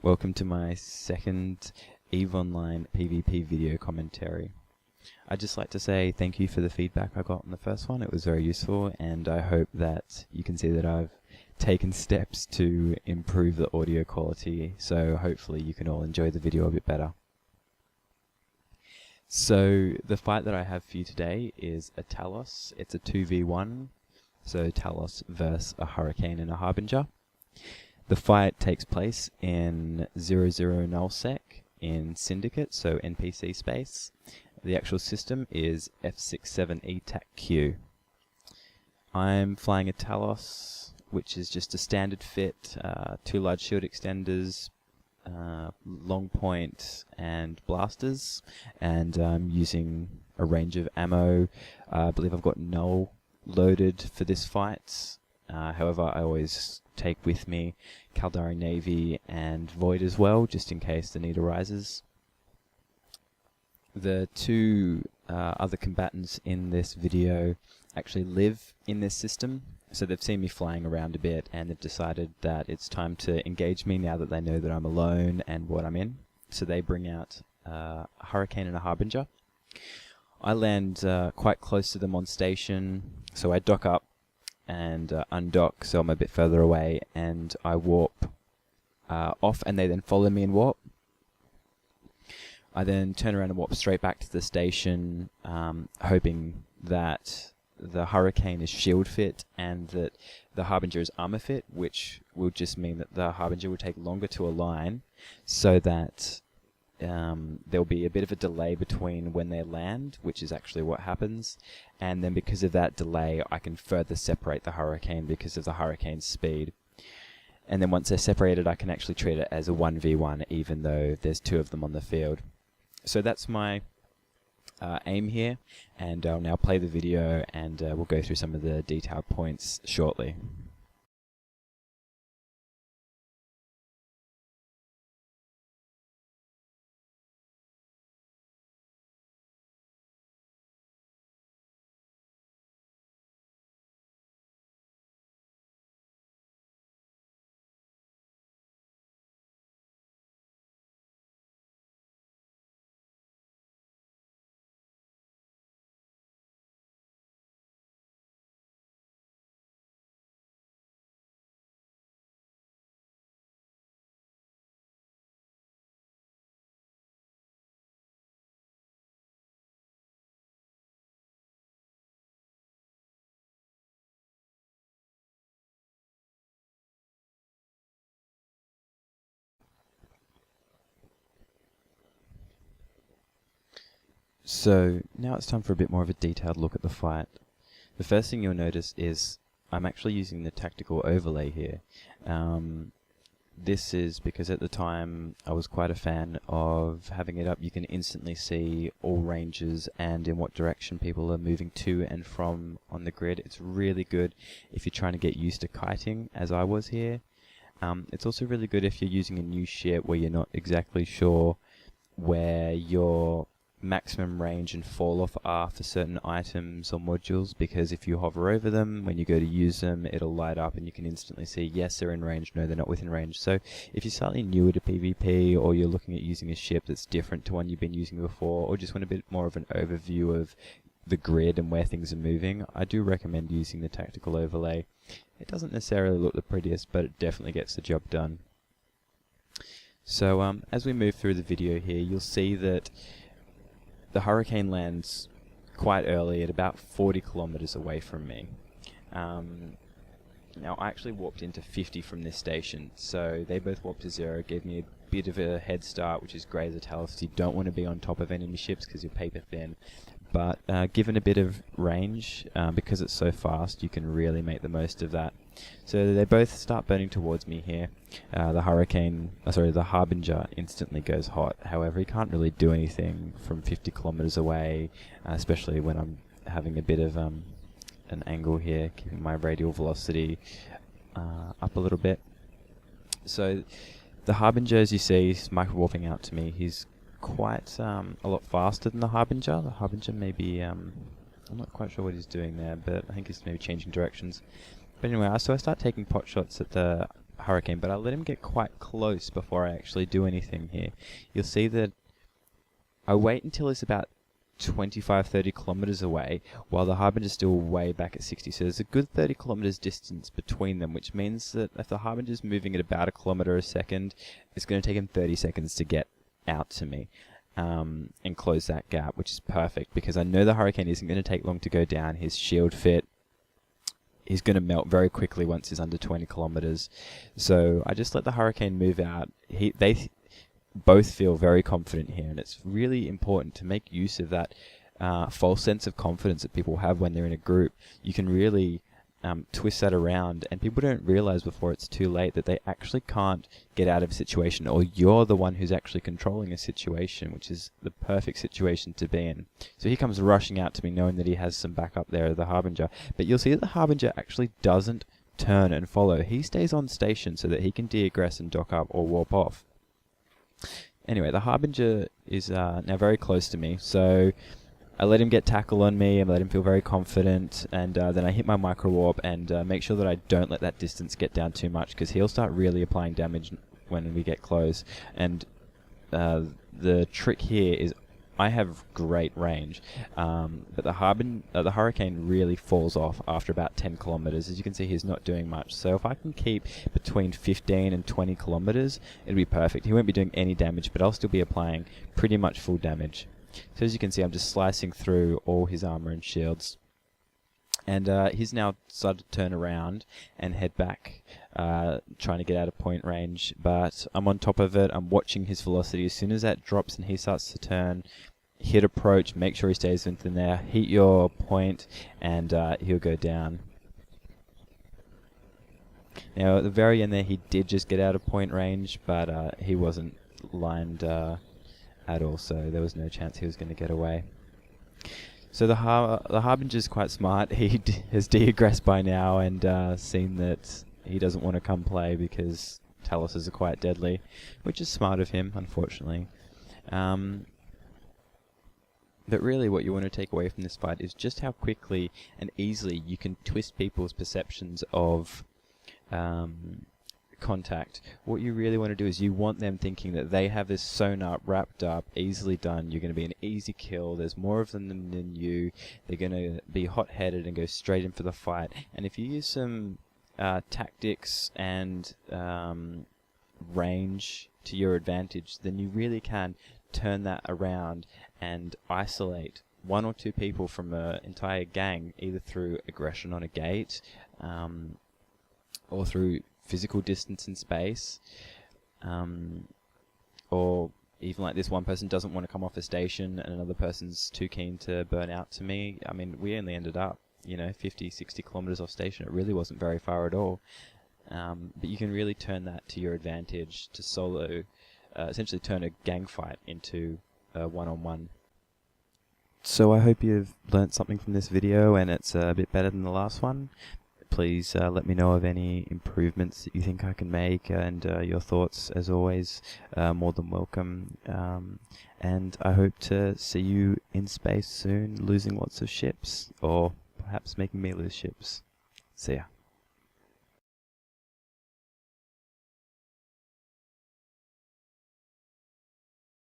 Welcome to my second EVE Online PvP video commentary. I'd just like to say thank you for the feedback I got on the first one. It was very useful, and I hope that you can see that I've taken steps to improve the audio quality, so hopefully you can all enjoy the video a bit better. So the fight that I have for you today is a Talos. It's a 2v1, so Talos versus a Hurricane and a Harbinger. The fight takes place in 00 nullsec in Syndicate, so NPC space. The actual system is F67E TAC-Q. I'm flying a Talos, which is just a standard fit, 2 large shield extenders, long point and blasters, and I'm using a range of ammo. I believe I've got null loaded for this fight. However, I always take with me Caldari Navy and Void as well, just in case the need arises. The two other combatants in this video actually live in this system, so they've seen me flying around a bit and they've decided that it's time to engage me now that they know that I'm alone and what I'm in. So they bring out a Hurricane and a Harbinger. I land quite close to them on station, so I dock up and undock, so I'm a bit further away, and I warp off, and they then follow me and warp. I then turn around and warp straight back to the station, hoping that the Hurricane is shield fit and that the Harbinger is armor fit, which will just mean that the Harbinger will take longer to align, so that there'll be a bit of a delay between when they land, which is actually what happens, and then because of that delay I can further separate the Hurricane because of the Hurricane's speed. And then once they're separated, I can actually treat it as a 1v1 even though there's 2 of them on the field. So that's my aim here, and I'll now play the video and we'll go through some of the detailed points shortly. So now it's time for a bit more of a detailed look at the fight. The first thing you'll notice is I'm actually using the tactical overlay here. This is because at the time I was quite a fan of having it up. You can instantly see all ranges and in what direction people are moving to and from on the grid. It's really good if you're trying to get used to kiting, as I was here. It's also really good if you're using a new ship where you're not exactly sure where your maximum range and fall off are for certain items or modules, because if you hover over them, when you go to use them, it'll light up and you can instantly see, yes, they're in range, no, they're not within range. So if you're slightly newer to PvP, or you're looking at using a ship that's different to one you've been using before, or just want a bit more of an overview of the grid and where things are moving, I do recommend using the tactical overlay. It doesn't necessarily look the prettiest, but it definitely gets the job done. So as we move through the video here, you'll see that the Hurricane lands quite early at about 40 kilometers away from me. Now I actually warped into 50 from this station, so they both warped to 0, gave me a bit of a head start, which is great as a Talos. You don't want to be on top of enemy ships because you're paper thin, but given a bit of range, because it's so fast, you can really make the most of that. So they both start burning towards me here. The Harbinger instantly goes hot. However, he can't really do anything from 50 kilometers away, especially when I'm having a bit of an angle here, keeping my radial velocity up a little bit. So the Harbinger, as you see, is micro-warping out to me. He's quite a lot faster than the Harbinger. The Harbinger maybe, I'm not quite sure what he's doing there, but I think he's maybe changing directions. But anyway, so I start taking pot shots at the Hurricane, but I let him get quite close before I actually do anything here. You'll see that I wait until it's about 25-30 kilometers away, while the Harbinger's still way back at 60. So there's a good 30 kilometers distance between them, which means that if the Harbinger's moving at about a kilometer a second, it's going to take him 30 seconds to get out to me and close that gap, which is perfect because I know the Hurricane isn't going to take long to go down. His shield fit, he's going to melt very quickly once he's under 20 kilometers. So I just let the Hurricane move out. They both feel very confident here, and it's really important to make use of that false sense of confidence that people have when they're in a group. You can really twist that around, and people don't realize before it's too late that they actually can't get out of a situation, or you're the one who's actually controlling a situation, which is the perfect situation to be in. So he comes rushing out to me knowing that he has some backup there, the Harbinger, but you'll see that the Harbinger actually doesn't turn and follow. He stays on station so that he can de-aggress and dock up or warp off. Anyway, the Harbinger is now very close to me, so I let him get tackle on me and let him feel very confident, and then I hit my micro warp and make sure that I don't let that distance get down too much, because he'll start really applying damage when we get close. And the trick here is I have great range, but the Hurricane really falls off after about 10 kilometers. As you can see, he's not doing much. So if I can keep between 15 and 20 kilometers, it'll be perfect. He won't be doing any damage, but I'll still be applying pretty much full damage. So as you can see, I'm just slicing through all his armor and shields. And he's now started to turn around and head back, trying to get out of point range. But I'm on top of it. I'm watching his velocity. As soon as that drops and he starts to turn, hit approach, make sure he stays within there, heat your point, and he'll go down. Now, at the very end there, he did just get out of point range, but he wasn't lined at all, so there was no chance he was going to get away. So the Harbinger's quite smart. He has de-aggressed by now and seen that he doesn't want to come play because Talos are quite deadly, which is smart of him, unfortunately. But really what you want to take away from this fight is just how quickly and easily you can twist people's perceptions of contact. What you really want to do is you want them thinking that they have this sewn up, wrapped up, easily done. You're going to be an easy kill. There's more of them than you. They're going to be hot-headed and go straight in for the fight. And if you use some tactics and range to your advantage, then you really can turn that around and isolate one or two people from an entire gang, either through aggression on a gate or through physical distance in space, or even like this one person doesn't want to come off a station and another person's too keen to burn out to me. I mean, we only ended up, 50, 60 kilometers off station. It really wasn't very far at all. But you can really turn that to your advantage to solo, essentially turn a gang fight into a one-on-one. So I hope you've learnt something from this video and it's a bit better than the last one. Please let me know of any improvements that you think I can make, and your thoughts, as always, more than welcome. And I hope to see you in space soon, losing lots of ships, or perhaps making me lose ships. See ya.